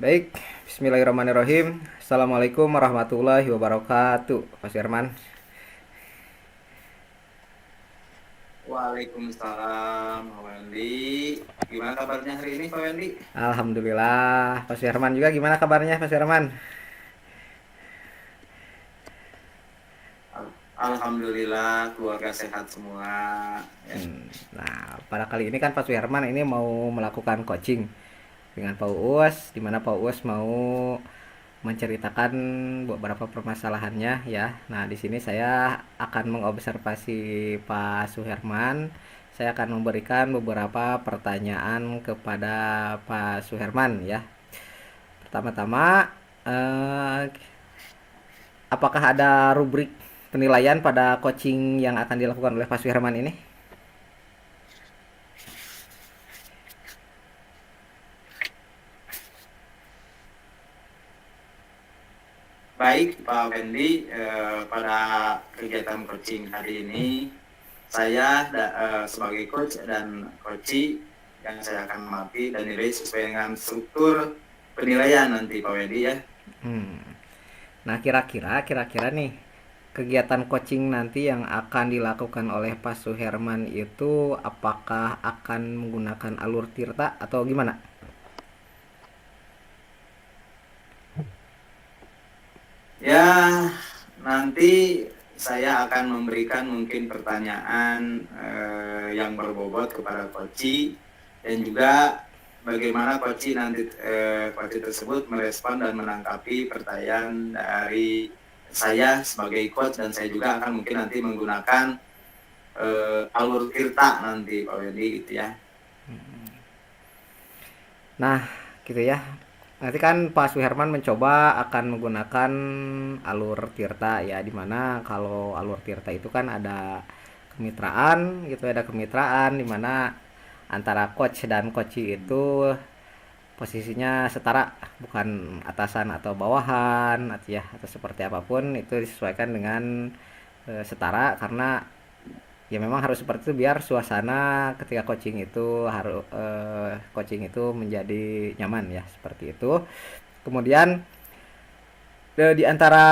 Baik, bismillahirrahmanirrahim. Assalamualaikum warahmatullahi wabarakatuh, Pak Firman. Waalaikumsalam, Pak Wendy. Gimana kabarnya hari ini, Pak Wendy? Alhamdulillah, Pak Firman juga gimana kabarnya, Pak Firman? Alhamdulillah, keluarga sehat semua. Ya. Nah, pada kali ini kan Pak Firman ini mau melakukan coaching dengan Pak Uus, di mana Pak Uus mau menceritakan beberapa permasalahannya ya. Nah, di sini saya akan mengobservasi Pak Suherman. Saya akan memberikan beberapa pertanyaan kepada Pak Suherman ya. Pertama-tama, eh, apakah ada rubrik penilaian pada coaching yang akan dilakukan oleh Pak Suherman ini? Baik, Pak Wendy, pada kegiatan coaching hari ini, sebagai coach dan coachee yang saya akan amati dan nilai sesuai dengan struktur penilaian nanti, Pak Wendy ya. Hmm. Nah, kira-kira nih kegiatan coaching nanti yang akan dilakukan oleh Pak Suherman itu apakah akan menggunakan alur tirta atau gimana? Ya, nanti saya akan memberikan mungkin pertanyaan yang berbobot kepada coach dan juga bagaimana coach tersebut merespon dan menanggapi pertanyaan dari saya sebagai coach, dan saya juga akan mungkin nanti menggunakan alur tirta nanti Pak Wendy gitu ya. Nah, gitu ya. Nanti kan Pak Suherman mencoba akan menggunakan alur tirta ya, dimana kalau alur tirta itu kan ada kemitraan gitu, ada kemitraan dimana antara coach dan coachee itu posisinya setara, bukan atasan atau bawahan atau ya atau seperti apapun, itu disesuaikan dengan setara, karena ya memang harus seperti itu biar suasana ketika coaching itu menjadi nyaman ya, seperti itu. Kemudian di antara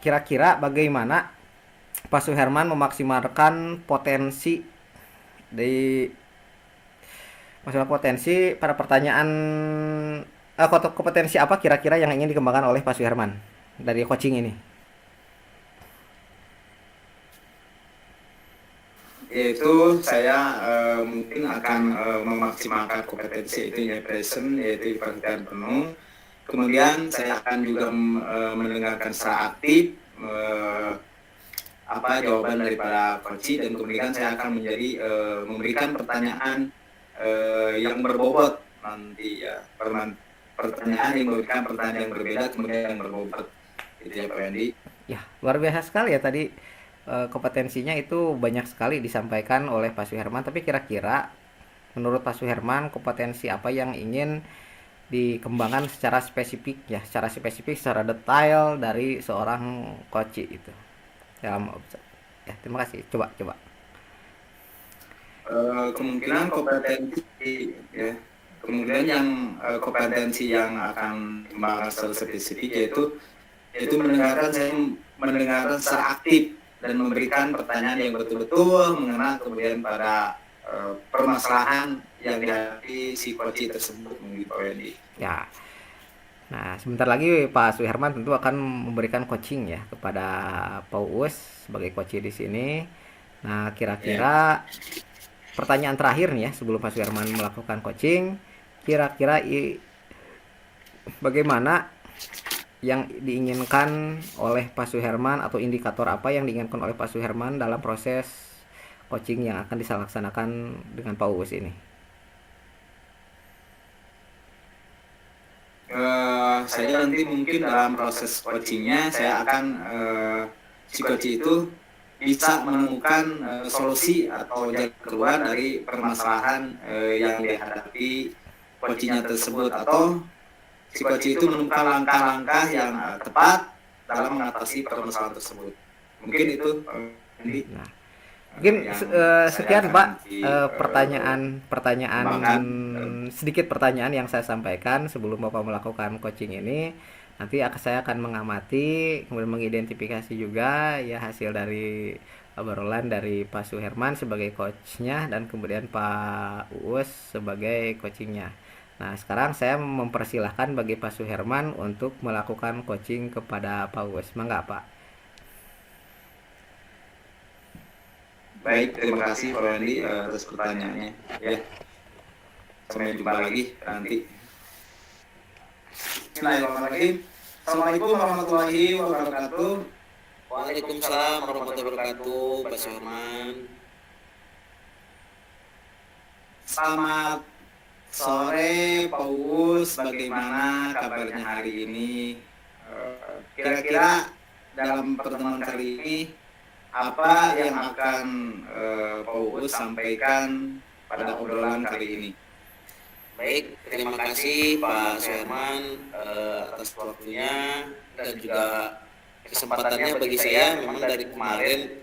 kira-kira bagaimana Pak Suherman memaksimalkan potensi dari masalah potensi pada pertanyaan, kompetensi apa kira-kira yang ingin dikembangkan oleh Pak Suherman dari coaching ini? Yaitu saya mungkin akan memaksimalkan kompetensi itu ya present, yaitu perhatian penuh. Kemudian saya akan juga mendengarkan secara aktif apa jawaban daripada coach, dan kemudian saya akan memberikan pertanyaan yang berbobot nanti ya, pertanyaan yang memberikan pertanyaan yang berbeda kemudian yang berbobot gitu ya Pak Wendy. Ya, luar biasa sekali ya tadi, kompetensinya itu banyak sekali disampaikan oleh Pak Suherman. Tapi kira-kira menurut Pak Suherman kompetensi apa yang ingin dikembangkan secara spesifik ya, secara detail dari seorang coach itu? Ya, ya terima kasih. Coba coba. Kemungkinan kompetensi ya, kemudian yang kompetensi yang akan dikembangkan secara spesifik yaitu mendengarkan secara aktif dan memberikan pertanyaan yang betul-betul mengenai kemudian pada permasalahan yang dihadapi si coach tersebut mungkin Pak Wendy. Ya. Nah, sebentar lagi Pak Suherman tentu akan memberikan coaching ya kepada Pak Uus sebagai coach di sini. Nah, Ya. kira-kira pertanyaan terakhir nih ya sebelum Pak Suherman melakukan coaching, kira-kira bagaimana yang diinginkan oleh Pak Suherman, atau indikator apa yang diinginkan oleh Pak Suherman dalam proses coaching yang akan dilaksanakan dengan Pak Uus ini? Saya nanti mungkin dalam proses coachingnya saya akan si coach itu bisa menemukan solusi atau jalan keluar dari permasalahan yang dihadapi coachingnya tersebut, atau si coach itu menemukan langkah-langkah yang tepat dalam mengatasi permasalahan tersebut. Mungkin itu Pak Andi. Nah, Mungkin saya sekian akan Pak, nanti pertanyaan kembangkan. sedikit pertanyaan yang saya sampaikan sebelum Bapak melakukan coaching ini. Nanti saya akan mengamati, kemudian mengidentifikasi juga ya hasil dari obrolan dari Pak Suherman sebagai coachnya dan kemudian Pak Uus sebagai coachingnya. Nah, sekarang saya mempersilahkan bagi Pak Suherman untuk melakukan coaching kepada Pak Uus. Mangga, Pak. Baik, terima kasih Pak Randy atas pertanyaannya. Ya, sampai jumpa lagi nanti. Bismillahirrahmanirrahim. Assalamualaikum warahmatullahi wabarakatuh. Waalaikumsalam warahmatullahi wabarakatuh, Pak Suherman. Selamat sore Pak Uus, bagaimana kabarnya hari ini? Kira-kira dalam pertemuan kali ini apa yang akan Pak Uus sampaikan pada obrolan kali ini? Baik, terima kasih Pak Suherman atas waktunya dan juga kesempatannya bagi saya. Memang dari kemarin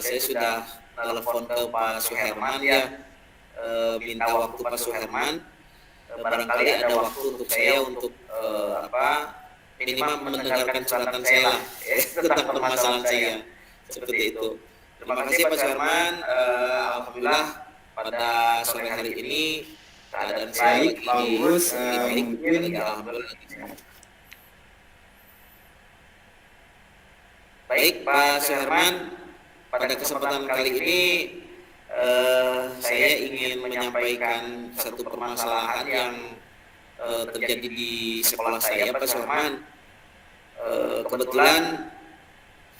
saya sudah telepon ke Pak Suherman ya, minta waktu Pak Suherman. Barangkali ada waktu untuk saya untuk minimal mendengarkan curhatan saya lah tentang permasalahan saya seperti itu. Terima kasih Pak Suherman. Alhamdulillah pada sore hari ini keadaan saya Baik, Pak Uus, mungkin baik Pak Suherman, pada kesempatan kali ini saya ingin menyampaikan satu permasalahan yang terjadi di sekolah saya Pak Suherman. Kebetulan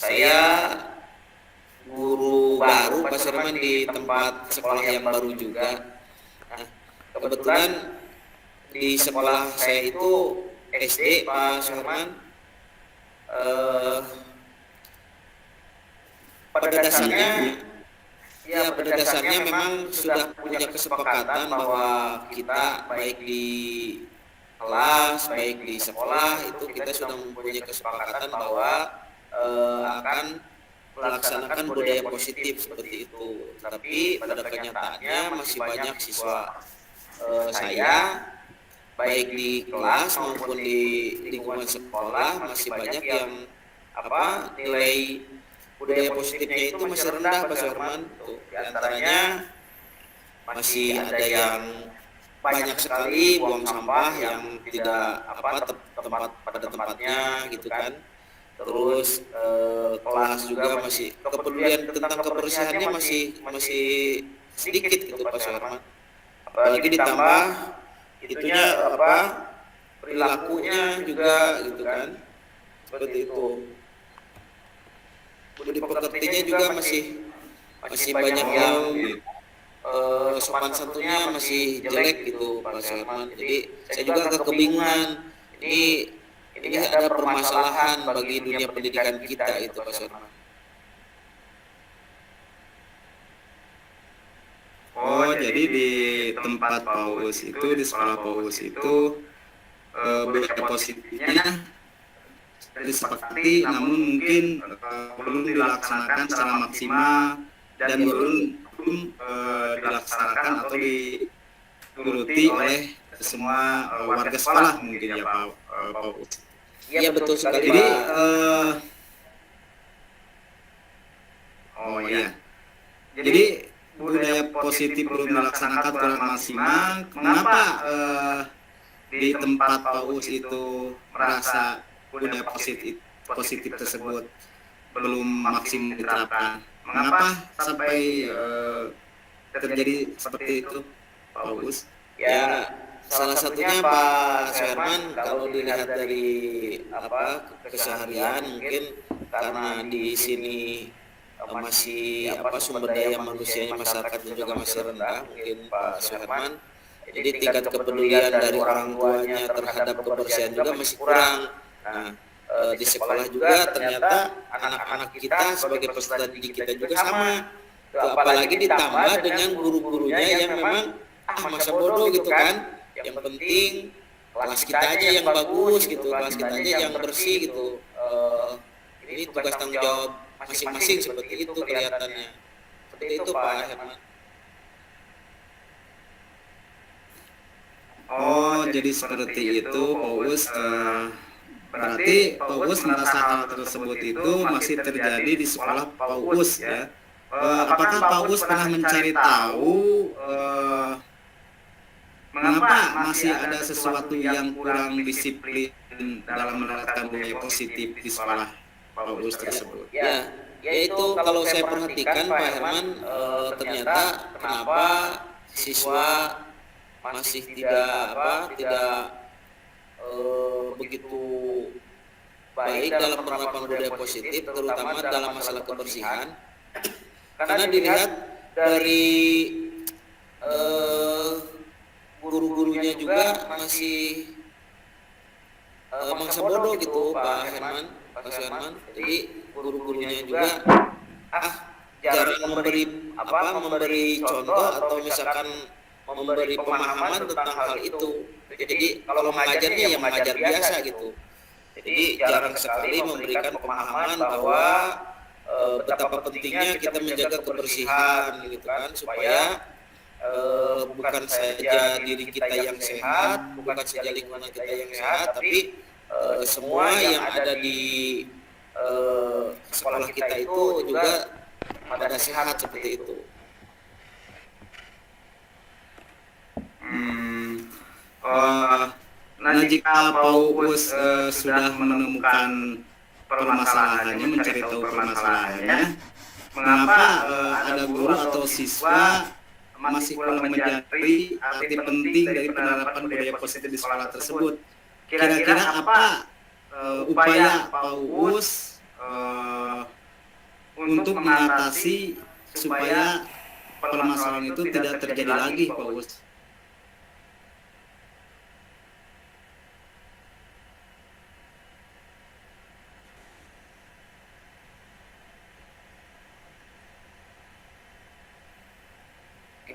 saya guru baru Pak Suherman di tempat sekolah yang baru juga. Kebetulan di sekolah saya itu SD Pak Suherman, pada dasarnya memang sudah punya kesepakatan bahwa kita baik di kelas baik di sekolah itu kita sudah mempunyai kesepakatan bahwa akan melaksanakan budaya positif seperti itu. Tapi pada kenyataannya masih banyak siswa saya baik di kelas maupun di lingkungan sekolah masih banyak yang nilai budaya positifnya itu masih rendah Pak Suherman. Di antaranya masih ada yang banyak sekali buang sampah yang tidak tempat pada tempatnya gitu kan. Terus kelas juga masih kepedulian tentang kebersihannya masih sedikit gitu Pak Suherman. Apalagi ditambah itunya perilakunya juga gitu kan seperti itu. Budi pekertinya juga masih banyak yang sopan santunnya masih jelek gitu Pak Suherman. Jadi saya juga agak kebingungan ini ada permasalahan bagi dunia pendidikan kita itu Pak Suherman. Oh, jadi di tempat Pak Uus itu, di sekolah Pak Uus itu budaya positifnya disepakati, namun mungkin belum dilaksanakan secara maksimal dan belum dilaksanakan atau dituruti oleh semua warga sekolah mungkin ya Pak Uus. Iya betul sekali Jadi Pak. oh ya, jadi budaya positif belum dilaksanakan kurang maksimal. Mengapa di tempat Pak Uus itu merasa budaya positif tersebut belum maksimal diterapkan? Mengapa sampai terjadi seperti itu, Pak Uus? Ya, salah satunya Pak Suherman kalau dilihat dari keseharian mungkin karena di sini masih sumber daya manusianya masyarakat juga masih rendah mungkin Pak Suherman. Jadi tingkat kepedulian dari orang tuanya terhadap kebersihan juga masih kurang. Nah, di sekolah juga ternyata anak-anak kita sebagai peserta didik kita juga sama. Apalagi ditambah dengan guru-gurunya yang memang masa bodoh gitu kan. Yang penting kelas kita aja yang bagus gitu, kelas kita aja yang bersih gitu. Ini tugas tanggung jawab masing-masing seperti itu kelihatannya. Seperti itu Pak Herman. Oh, jadi seperti itu, Pak Uus. Berarti Pak Uus merasa hal tersebut itu masih terjadi di sekolah Pak Uus ya. Apakah Pak Uus pernah mencari tahu mengapa masih ada sesuatu yang kurang disiplin dalam menerapkan budaya positif di sekolah Pak Uus tersebut? Ya, yaitu kalau saya perhatikan Pak Herman, ternyata kenapa siswa masih tidak begitu baik dalam penerapan budaya positif, terutama dalam masalah kebersihan, karena dilihat dari guru-gurunya juga masih mangsa bodoh gitu Pak Herman, Pak Suherman. Jadi guru-gurunya juga jarang memberi contoh atau misalkan memberi pemahaman tentang hal itu. Jadi kalau mengajarnya ya mengajar biasa gitu. Jadi jarang sekali memberikan pemahaman bahwa betapa pentingnya kita menjaga kebersihan gitu kan, supaya bukan saja diri kita yang sehat, bukan saja lingkungan kita yang sehat, tapi semua yang ada di sekolah kita itu juga pada sehat seperti itu. Nah, jika Pak Uus sudah menemukan permasalahannya, mencari tahu permasalahannya, mengapa ada guru atau siswa masih kurang menyadari arti penting dari penerapan budaya positif di sekolah tersebut? Kira-kira apa upaya Pak Uus untuk mengatasi supaya permasalahan itu tidak terjadi lagi, Pak Uus?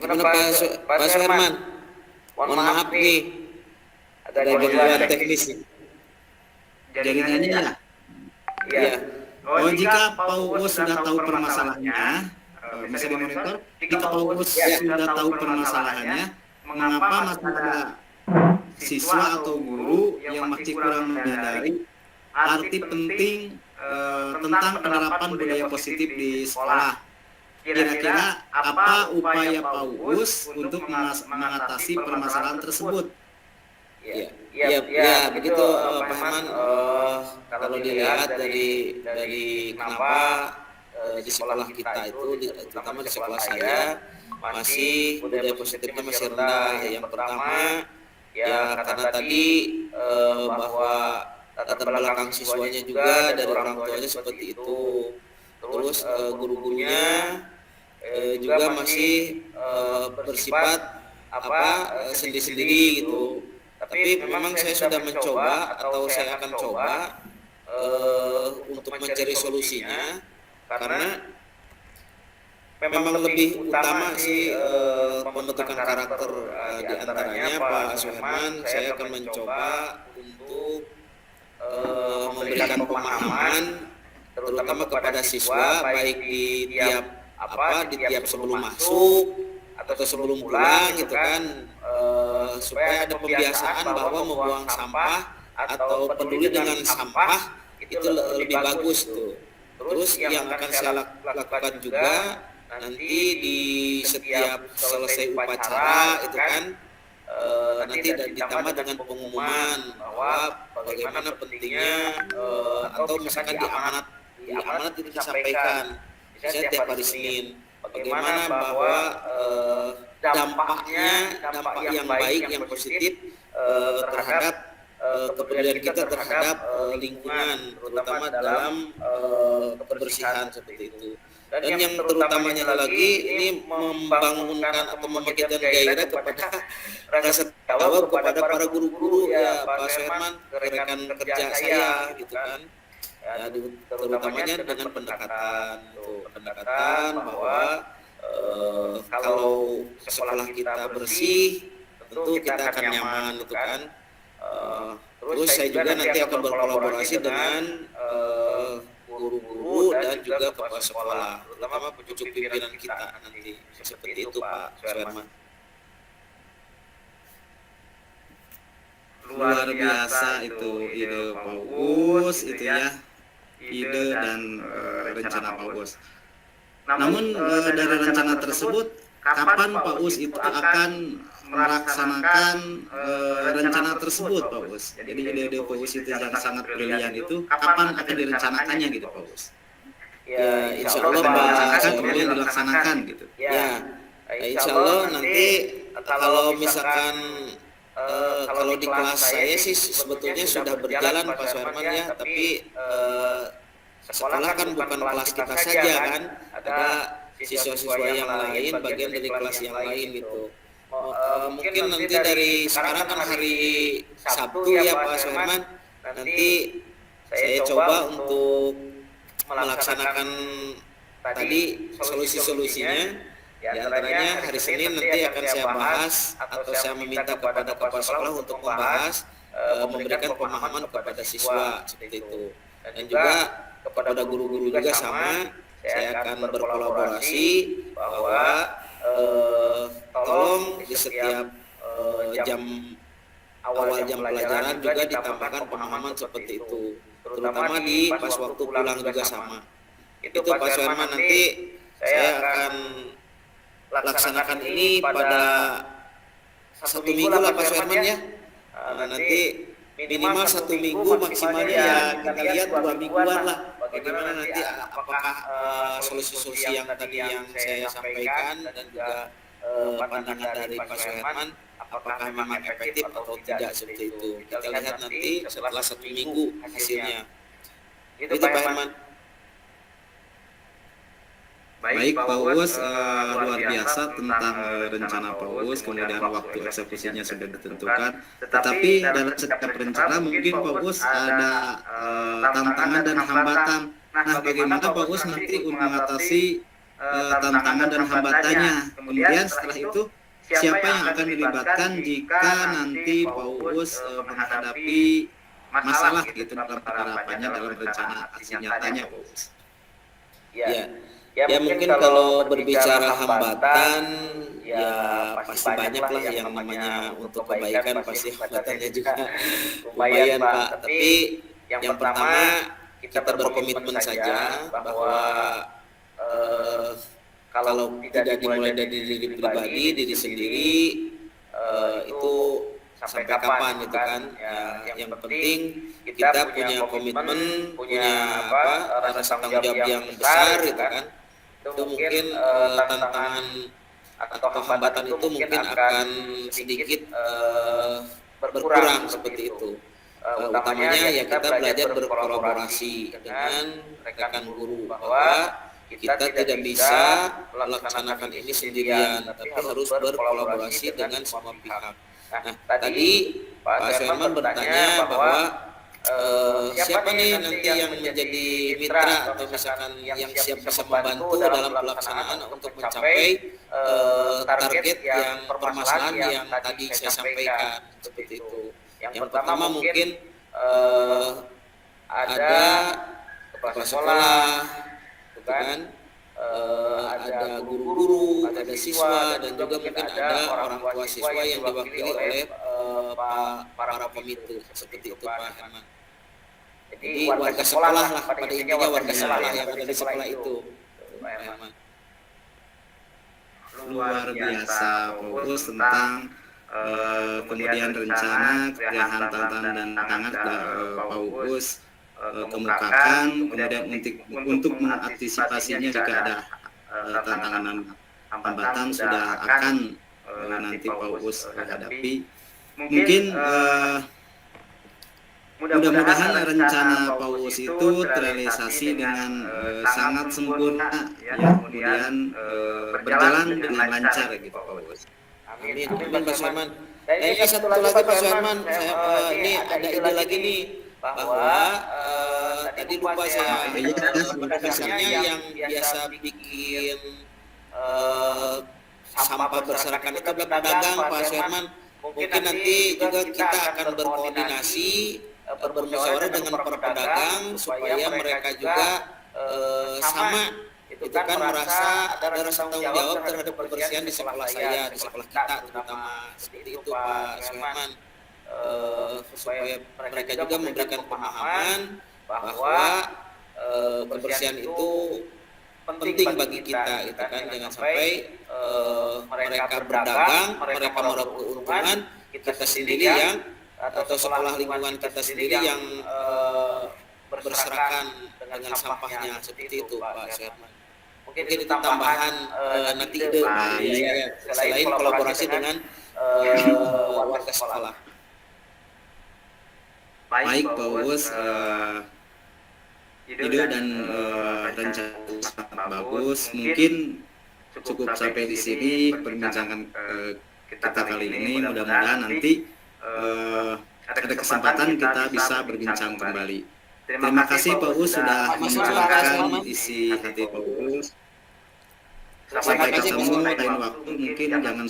Gimana Pak Suherman? Mohon maaf nih, ada gangguan teknis nih. Jaringannya ya? Iya. Oh, jika Pak Uus sudah tahu permasalahannya, bisa dimonitor. Jika Pak Uus sudah tahu permasalahannya, mengapa masih ada siswa atau guru yang masih kurang menyadari arti penting tentang penerapan budaya positif di sekolah? Kira-kira apa upaya Pak Uus untuk mengatasi permasalahan tersebut? Ya, begitu Pak Herman. Kalau dilihat dari kenapa di sekolah kita itu, terutama di sekolah saya, masih budaya positifnya masih rendah. Yang pertama, ya karena tadi bahwa latar belakang siswanya juga dari orang tuanya seperti itu. Terus guru-gurunya juga masih bersifat sendiri-sendiri gitu. Tapi memang saya sudah mencoba atau saya akan coba untuk mencari solusinya, karena memang lebih utama sih pembentukan karakter di antaranya Pak Suherman. Saya akan mencoba untuk memberikan pemahaman terutama kepada siswa, baik di tiap sebelum masuk atau sebelum pulang gitu kan, supaya ada pembiasaan bahwa membuang sampah atau peduli dengan sampah itu lebih bagus tuh. Terus yang akan saya lakukan juga nanti di setiap selesai upacara itu kan, nanti ditambah dengan pengumuman bahwa bagaimana pentingnya atau misalkan di amanat itu disampaikan misalnya tiap hari Senin, bagaimana bahwa dampak yang baik, yang positif terhadap kepedulian kita terhadap lingkungan, terutama dalam kebersihan seperti itu. Dan yang terutamanya lagi, ini membangunkan atau membangkitkan gairah kepada rasa tahu kepada para guru-guru ya Pak Suherman, rekan kerja saya gitu kan. Ya, terutamanya dengan pendekatan bahwa kalau sekolah kita bersih, tentu kita akan nyaman gitu kan. Terus saya juga nanti akan berkolaborasi dengan guru-guru dan juga kepala sekolah, terutama pucuk pimpinan kita nanti. Seperti itu Pak Suherman. Luar biasa itu ide Pak Uus itu ya, ide dan rencana Pak Uus. Namun dari rencana tersebut, kapan Pak Uus itu akan melaksanakan rencana tersebut Pak Uus? Jadi ide-ide Pak Uus itu yang sangat brilian itu, kapan akan direncanakannya gitu Pak Uus? Ya, insya Allah Direncanakan kemudian dilaksanakan gitu. Ya, insya Allah nanti kalau misalkan kalau di kelas saya sih sebetulnya sudah berjalan Pak Suherman ya, tapi sekolah kan bukan kelas kita saja kan, ada siswa-siswa yang lain, bagian dari kelas yang lain gitu. Mungkin nanti dari sekarang kan hari Sabtu ya Pak Suherman, nanti saya coba untuk melaksanakan tadi solusi-solusinya. Di antaranya hari Senin nanti akan saya bahas atau saya meminta kepada kepala sekolah untuk membahas, memberikan pemahaman kepada siswa seperti itu. Dan juga kepada guru-guru juga sama, saya akan berkolaborasi bahwa tolong di setiap awal jam pelajaran juga ditambahkan pemahaman seperti itu, terutama di pas waktu pulang juga sama. Itu Pak Suherman, nanti saya akan laksanakan ini pada 1 minggu lah Pak Suherman ya. Nanti minimal 1 minggu, maksimalnya ya kita lihat 2 mingguan lah. Bagaimana nanti apakah solusi-solusi yang tadi yang saya sampaikan dan juga pandangan dari Pak Suherman, apakah memang efektif atau tidak seperti itu. Kita lihat nanti setelah 1 minggu hasilnya. Itu Pak Herman. Baik Pak Uus, luar biasa tentang rencana Pak Uus, kemudian waktu eksekusinya sudah ditentukan. Tetapi dalam setiap rencana mungkin Pak Uus ada tantangan dan hambatan. Nah, bagaimana Pak Uus nanti mengatasi tantangan dan hambatannya? Kemudian setelah itu siapa yang akan dilibatkan jika nanti Pak Uus menghadapi masalah gitu dalam penerapannya dalam rencana aksi nyatanya Pak Uus? Ya mungkin kalau berbicara hambatan ya pasti banyak lah yang namanya untuk kebaikan, pasti hambatannya juga lumayan Pak. Tapi yang pertama kita berkomitmen saja bahwa kalau tidak dimulai dari diri pribadi, diri sendiri, itu sampai kapan gitu kan. Yang penting kita punya komitmen, punya rasa tanggung jawab yang besar gitu kan. Itu mungkin tantangan atau hambatan itu mungkin akan sedikit berkurang seperti itu. Utamanya ya kita belajar berkolaborasi dengan rekan guru, bahwa kita tidak bisa melaksanakan ini sendirian, tapi harus berkolaborasi dengan semua pihak. Nah, tadi Pak Suherman bertanya bahwa siapa nih nanti yang menjadi mitra atau misalkan yang siap bisa membantu dalam pelaksanaan untuk mencapai target yang permasalahan yang tadi saya sampaikan seperti itu. Yang pertama mungkin ada kepala sekolah, kan? Ada guru-guru, ada siswa, dan juga mungkin ada orang tua siswa yang diwakili oleh para pemitu seperti itu Pak Herman. Jadi warga sekolah lah, pada intinya warga sekolah yang ada di sekolah itu Pak Herman. Luar biasa fokus tentang kemudian rencana, kemudian tantangan dan tantangan Pak Uus kemukakan, kemudian untuk mengantisipasinya jika ada tantangan dan hambatan sudah akan nanti Pak Uus hadapi. Mungkin mudah-mudahan rencana Pak Uus itu terrealisasi dengan sangat sempurna, ya, kemudian berjalan dengan lancar gitu Pak Uus. Amin Pak Suherman. Ini satu lagi Pak Suherman, ini ada ide lagi nih, bahwa tadi lupa saya misalnya yang biasa bikin sampah berserakan itu adalah pedagang Pak Suherman. Mungkin nanti juga kita akan berkoordinasi bermusyawarah dengan para pedagang supaya mereka juga sama itu kan merasa ada rasa tanggung jawab terhadap kebersihan di sekolah saya, di sekolah kita terutama, seperti itu Pak Suherman. Supaya mereka juga memberikan pemahaman bahwa kebersihan itu penting bagi kita gitu kan, jangan sampai mereka berdagang, mereka meraup keuntungan, kita sendiri yang atau sekolah lingkungan kita sendiri yang berserakan dengan sampahnya, seperti itu Pak Suherman. Mungkin itu tambahan nanti ide selain kolaborasi dengan warga sekolah. Baik Pak Uus, ide dan rencana sangat bagus. Mungkin cukup sampai di sini perbincangan kita kali ini. Mudah-mudahan nanti ada kesempatan kita bisa berbincang kembali. Terima kasih Pak Uus sudah mencurahkan isi hati Pak Uus. Sampai ketemu lain waktu, mungkin jangan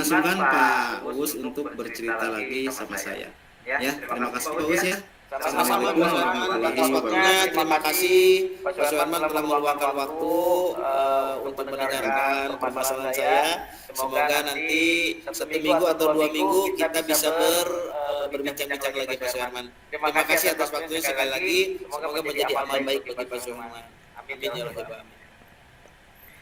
sungkan Pak Uus untuk bercerita lagi sama saya. Ya, terima kasih Pak Uus ya. Assalamualaikum warahmatullahi wabarakatuh. Terima kasih Pak Suherman telah meluangkan waktu untuk mendengarkan permasalahan saya. Semoga nanti 1 minggu atau 2 minggu kita bisa berbincang-bincang lagi Pak Suherman. Terima kasih atas waktunya sekali lagi. Semoga menjadi amal baik bagi Pak Suherman. Amin ya rabbal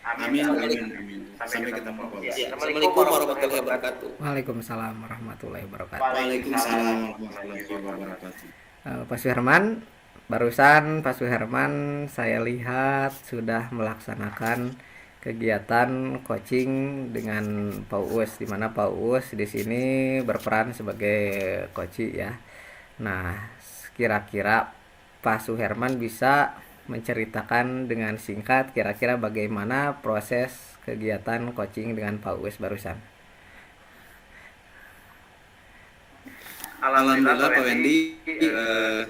alamin. Amin. Sampai ketemu Pak Uus. Assalamualaikum warahmatullahi wabarakatuh. Waalaikumsalam warahmatullahi wabarakatuh. Waalaikumsalam warahmatullahi wabarakatuh. Pak Suherman, barusan Pak Suherman saya lihat sudah melaksanakan kegiatan coaching dengan Pak Uus, di mana Pak Uus di sini berperan sebagai coach ya. Nah, kira-kira Pak Suherman bisa menceritakan dengan singkat kira-kira bagaimana proses kegiatan coaching dengan Pak Uus barusan. Alhamdulillah Pak Wendy,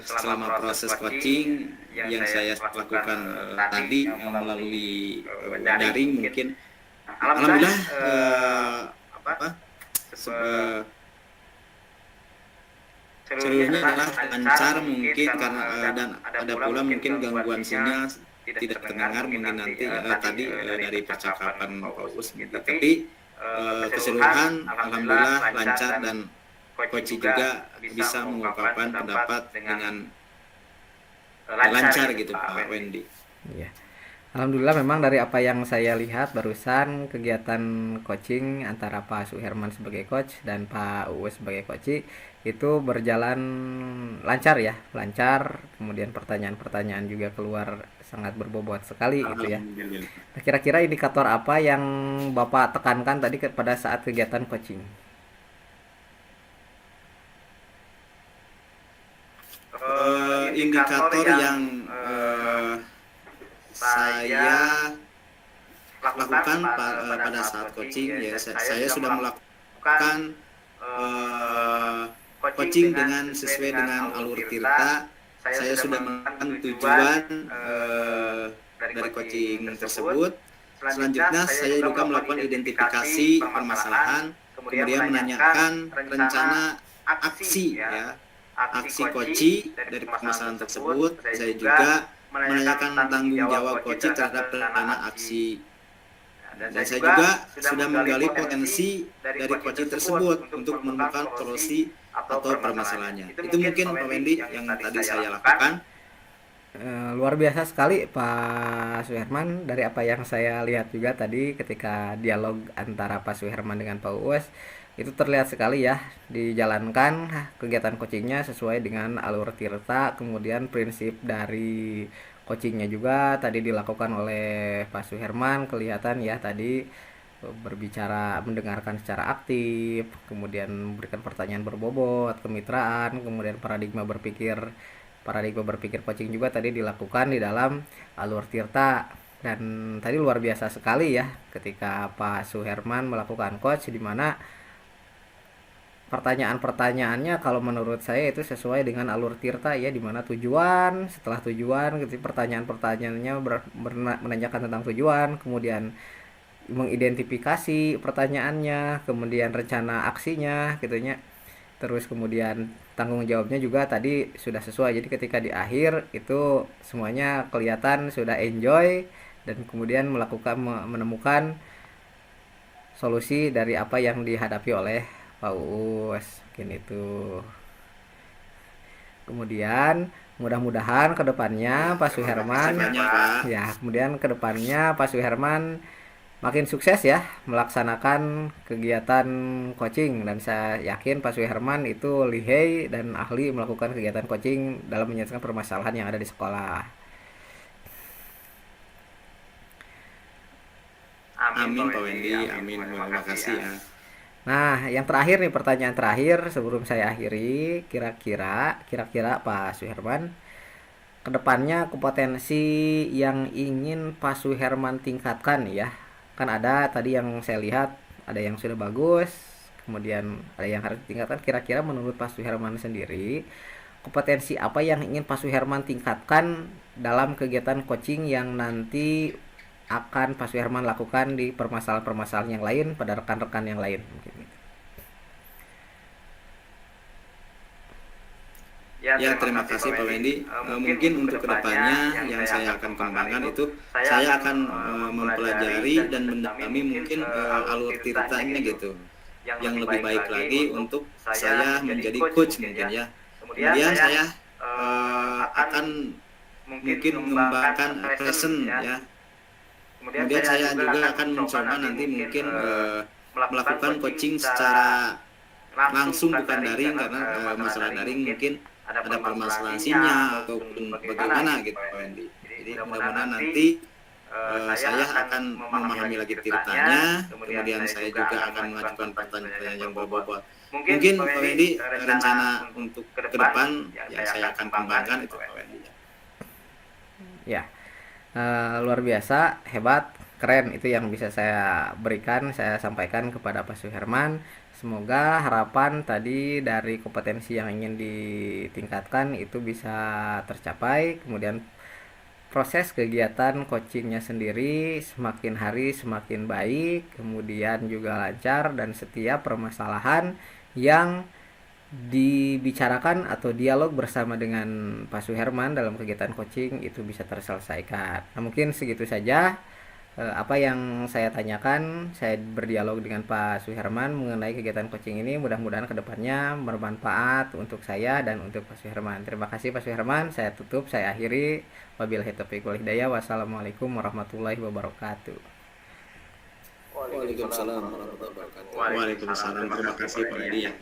selama proses coaching yang saya lakukan tadi melalui daring mungkin, alhamdulillah seluruhnya adalah lancar mungkin, karena dan ada pula mungkin gangguan sinyal tidak terdengar mungkin nanti tadi dari percakapan Pak Uus, tapi keseluruhan alhamdulillah lancar, dan coach juga bisa mengungkapkan pendapat dengan lancar gitu Pak Wendy. Iya. Alhamdulillah memang dari apa yang saya lihat barusan kegiatan coaching antara Pak Suherman sebagai coach dan Pak Uus sebagai coach itu berjalan lancar ya, lancar. Kemudian pertanyaan-pertanyaan juga keluar sangat berbobot sekali gitu ya. Nah, kira-kira indikator apa yang Bapak tekankan tadi pada saat kegiatan coaching? Indikator yang saya lakukan pada saat coaching ya, saya sudah melakukan coaching dengan sesuai dengan alur Tirta. Saya sudah menentukan tujuan dari coaching tersebut. Selanjutnya saya juga melakukan identifikasi permasalahan, kemudian menanyakan rencana aksi ya, aksi coaching dari permasalahan tersebut. Saya juga menanyakan tanggung jawab coach terhadap rencana aksi, dan saya juga sudah menggali potensi dari coach tersebut untuk menemukan solusi atau permasalahannya. Itu mungkin Pak Wendy yang tadi saya lakukan. Luar biasa sekali Pak Suherman. Dari apa yang saya lihat juga tadi ketika dialog antara Pak Suherman dengan Pak Uus, itu terlihat sekali ya dijalankan kegiatan coachingnya sesuai dengan alur Tirta. Kemudian prinsip dari coachingnya juga tadi dilakukan oleh Pak Suherman, kelihatan ya tadi berbicara, mendengarkan secara aktif, kemudian memberikan pertanyaan berbobot, kemitraan, kemudian paradigma berpikir coaching juga tadi dilakukan di dalam alur Tirta. Dan tadi luar biasa sekali ya ketika Pak Suherman melakukan coach, di mana pertanyaan-pertanyaannya kalau menurut saya itu sesuai dengan alur Tirta ya, dimana tujuan, setelah tujuan gitu, pertanyaan-pertanyaannya menanyakan tentang tujuan, kemudian mengidentifikasi pertanyaannya, kemudian rencana aksinya gitunya. terus kemudian tanggung jawabnya juga tadi sudah sesuai. Jadi ketika di akhir itu semuanya kelihatan sudah enjoy dan kemudian menemukan solusi dari apa yang dihadapi oleh Pak Uus, mungkin itu. Kemudian mudah-mudahan kedepannya Pak Suherman, Banyak, Pak. ya kemudian kedepannya Pak Suherman makin sukses ya melaksanakan kegiatan coaching, dan saya yakin Pak Suherman itu lihai dan ahli melakukan kegiatan coaching dalam menyelesaikan permasalahan yang ada di sekolah. Amin Pak Wendy, amin. Terima kasih ya. Nah, yang terakhir nih, pertanyaan terakhir sebelum saya akhiri, kira-kira Pak Suherman kedepannya kompetensi yang ingin Pak Suherman tingkatkan ya, kan ada tadi yang saya lihat ada yang sudah bagus, kemudian ada yang harus ditingkatkan. Kira-kira menurut Pak Suherman sendiri kompetensi apa yang ingin Pak Suherman tingkatkan dalam kegiatan coaching yang nanti akan Pak Suherman lakukan di permasalahan-permasalahan yang lain pada rekan-rekan yang lain mungkin. Ya, terima kasih Pak Wendy. Mungkin untuk kedepannya yang saya akan kembangkan itu, saya akan mempelajari dan mendalami mungkin alur ceritanya gitu, yang lebih baik lagi untuk saya menjadi coach mungkin ya. Kemudian saya akan mungkin mengembangkan present ya. Kemudian saya juga akan mencoba nanti mungkin melakukan coaching secara langsung, bukan daring, karena masalah daring mungkin ada permasalahan sinyal ataupun bagaimana gitu Pak Wendy. Jadi mudah-mudahan nanti saya akan memahami lagi ceritanya, kemudian saya juga akan mengajukan pertanyaan yang berbobot. Mungkin Pak Wendy rencana untuk ke depan yang saya akan kembangkan itu Pak Wendy. Ya, luar biasa, hebat, keren, itu yang bisa saya berikan, saya sampaikan kepada Pak Suherman. Semoga harapan tadi dari kompetensi yang ingin ditingkatkan itu bisa tercapai. Kemudian proses kegiatan coachingnya sendiri semakin hari semakin baik, kemudian juga lancar, dan setiap permasalahan yang dibicarakan atau dialog bersama dengan Pak Suherman dalam kegiatan coaching itu bisa terselesaikan. Nah, mungkin segitu saja apa yang saya tanyakan. Saya berdialog dengan Pak Suherman mengenai kegiatan coaching ini. Mudah-mudahan kedepannya bermanfaat untuk saya dan untuk Pak Suherman. Terima kasih Pak Suherman. Saya tutup, saya akhiri. Wabillahi taufiq wal hidayah. Wassalamualaikum warahmatullahi wabarakatuh. Waalaikumsalam warahmatullahi wabarakatuh. Waalaikumsalam. Terima kasih Pak Edi ya.